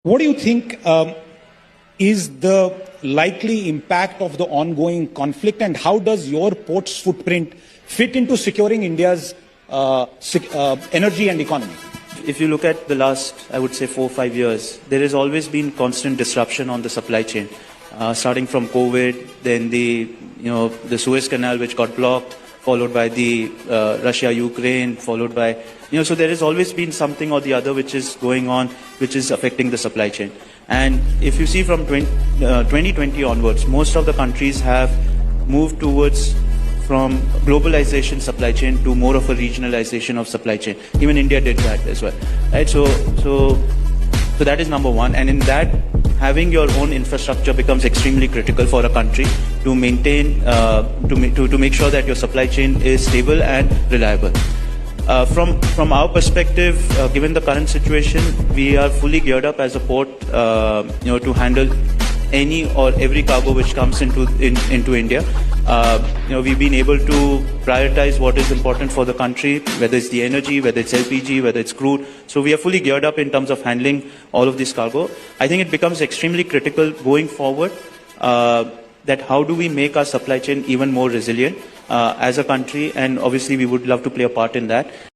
What do you think is the likely impact of the ongoing conflict, and how does your port's footprint fit into securing India's energy and economy? If you look at the last, I would say 4 or 5 years, there has always been constant disruption on the supply chain, starting from COVID, then the Suez Canal which got blocked, followed by the Russia-Ukraine, followed by, so there has always been something or the other which is going on, which is affecting the supply chain. And if you see from 2020 onwards, most of the countries have moved towards from globalization supply chain to more of a regionalization of supply chain. Even India did that as well, right? So that is number one. And in that, having your own infrastructure becomes extremely critical for a country to maintain, to make sure that your supply chain is stable and reliable. From our perspective, given the current situation, we are fully geared up as a port, to handle any or every cargo which comes into India. We've been able to prioritize what is important for the country, whether it's the energy, whether it's LPG, whether it's crude. So we are fully geared up in terms of handling all of this cargo. I think it becomes extremely critical going forward that how do we make our supply chain even more resilient as a country, and obviously we would love to play a part in that.